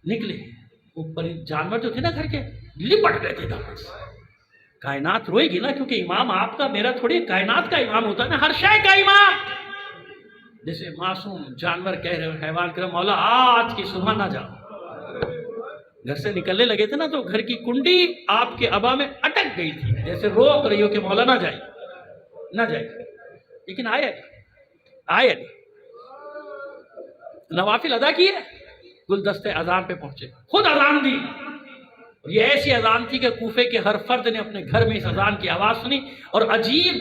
نکلے، اوپر جانور جو تھے نا گھر کے لپٹ گئے تھے دامن سے۔ کائنات روئے گی نا، کیونکہ امام آپ کا میرا تھوڑی کائنات کا امام ہوتا ہے نا، ہر شے کا امام۔ جیسے معصوم جانور کہہ رہے ہو، حیوان کہہ رہے مولا آج کی صبح نہ جاؤ۔ گھر سے نکلنے لگے تھے نا تو گھر کی کنڈی آپ کے ابا میں اٹک گئی تھی، جیسے روک رہی ہو کہ مولا نہ جائے نہ جائے، لیکن آئے نہیں، نوافل ادا کیے، گلدستے اذان پہ پہنچے، خود اذان دی۔ یہ ایسی اذان تھی کہ کوفے کے ہر فرد نے اپنے گھر میں اس اذان کی آواز سنی، اور عجیب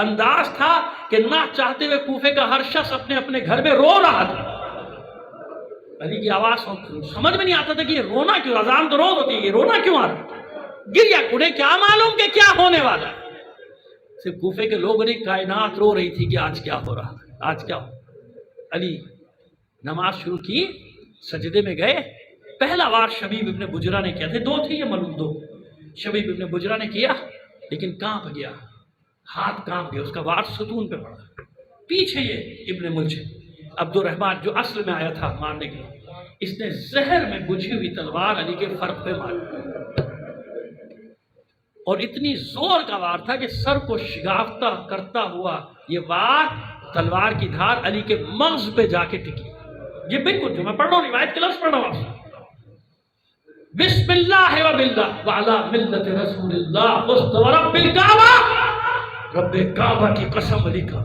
انداز تھا کہ نہ چاہتے ہوئے کوفے کا ہر شخص اپنے اپنے گھر میں رو رہا تھا۔ علی کی آواز سمجھ میں نہیں آتا تھا کہ یہ رونا کیوں، اذان تو روز ہوتی ہے، یہ رونا کیوں آ رہا؟ گریا، انہیں کیا معلوم کہ کیا ہونے والا ہے، صرف کوفے کے لوگوں نے، کائنات رو رہی تھی کہ آج کیا ہو رہا ہے، آج کیا ہو۔ علی نماز شروع کی، سجدے میں گئے، پہلا وار شبیب ابن بجرہ نے کیا تھے، دو تھے یہ ملوم دو، شبیب ابن بجرہ نے کیا لیکن کانپ گیا، ہاتھ کانپ گیا، اس کا وار ستون پہ پڑا۔ پیچھے یہ ابن ملجم عبد الرحمن جو اصل میں آیا تھا مارنے کے لیے، اس نے زہر میں بجھی ہوئی تلوار علی کے فرق پہ ماری، اور اتنی زور کا وار تھا کہ سر کو شگافتہ کرتا ہوا یہ وار، تلوار کی دھار علی کے مغز پہ جا کے ٹکی۔ یہ بالکل جو میں پڑھ رہا ہوں، روایت کے لفظ پڑھ رہا ہوں، بسم اللہ و باللہ وعلا ملت رسول اللہ ورب الکعبہ، رب کعبہ کی قسم علی کا۔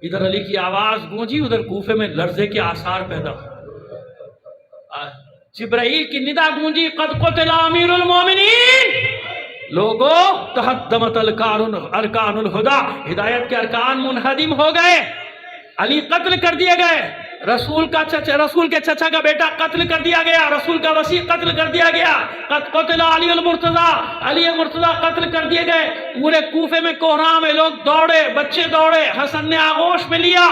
ادھر علی کی آواز گونجی، ادھر کوفے میں لرزے کے آثار پیدا ہوئے۔ جبرائیل کی ندا گونجی، قد قتل امیر المومنین، لوگو تہدمت ارکان الہدا، ہدایت کے ارکان منہدم ہو گئے، علی قتل کر دیے گئے، رسول کے چچا کا بیٹا قتل کر دیا گیا، رسول کا وصی قتل کر دیا گیا، قد قتل علی المرتضی، علی مرتضی قتل کر دیے گئے۔ پورے کوفے میں کوہرام ہے، لوگ دوڑے، بچے دوڑے، حسن نے آغوش میں لیا،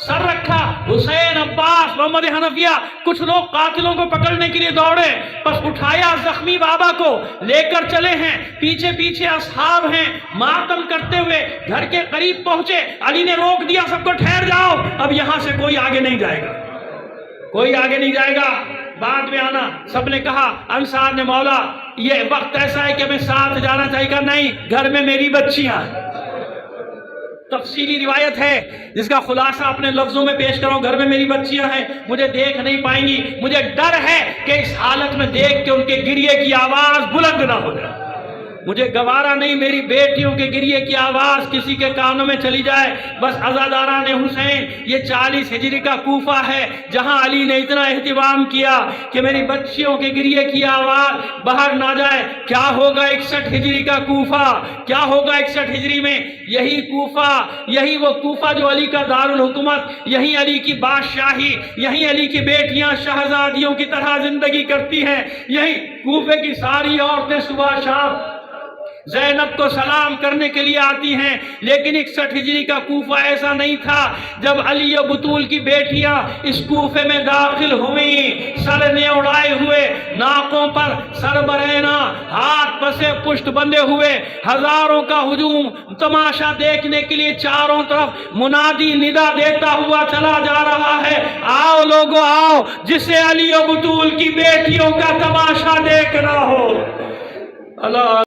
سر رکھا، حسین، عباس، محمد حنفیہ، کچھ لوگ قاتلوں کو پکڑنے کے لیے دوڑے، پس اٹھایا زخمی بابا کو، لے کر چلے ہیں، پیچھے پیچھے اصحاب ہیں، ماتم کرتے ہوئے گھر کے قریب پہنچے، علی نے روک دیا، سب کو ٹھہر جاؤ، اب یہاں سے کوئی آگے نہیں جائے گا، کوئی آگے نہیں جائے گا، بعد میں آنا۔ سب نے کہا، انصار نے مولا یہ وقت ایسا ہے کہ ہمیں ساتھ جانا چاہیے گا، نہیں، گھر میں میری بچیاں ہیں۔ تفصیلی روایت ہے جس کا خلاصہ اپنے لفظوں میں پیش کروں، گھر میں میری بچیاں ہیں، مجھے دیکھ نہیں پائیں گی، مجھے ڈر ہے کہ اس حالت میں دیکھ کے ان کے گریے کی آواز بلند نہ ہو جائے، مجھے گوارا نہیں میری بیٹیوں کے گریے کی آواز کسی کے کانوں میں چلی جائے۔ بس عزاداران حسین، یہ 40 ہجری کا کوفہ ہے جہاں علی نے اتنا اہتمام کیا کہ میری بچیوں کے گریے کی آواز باہر نہ جائے۔ کیا ہوگا 61 ہجری کا کوفہ، کیا ہوگا 61 ہجری میں؟ یہی کوفہ، یہی وہ کوفہ جو علی کا دارالحکومت، یہی علی کی بادشاہی، یہی علی کی بیٹیاں شہزادیوں کی طرح زندگی کرتی ہیں، یہی کوفے کی ساری عورتیں صبح شام زینب کو سلام کرنے کے لیے آتی ہیں۔ لیکن 61 ہجری کا کوفہ ایسا نہیں تھا۔ جب علی و بطول کی بیٹیاں اس کوفے میں داخل ہوئیں، سر نے اڑائے ہوئے، ناکوں پر سر برہنہ، ہاتھ پسے پشت بندے ہوئے، ہزاروں کا ہجوم تماشا دیکھنے کے لیے چاروں طرف منادی ندا دیتا ہوا چلا جا رہا ہے، آؤ لوگو آؤ، جسے علی و بطول کی بیٹیوں کا تماشا دیکھنا ہو۔ اللہ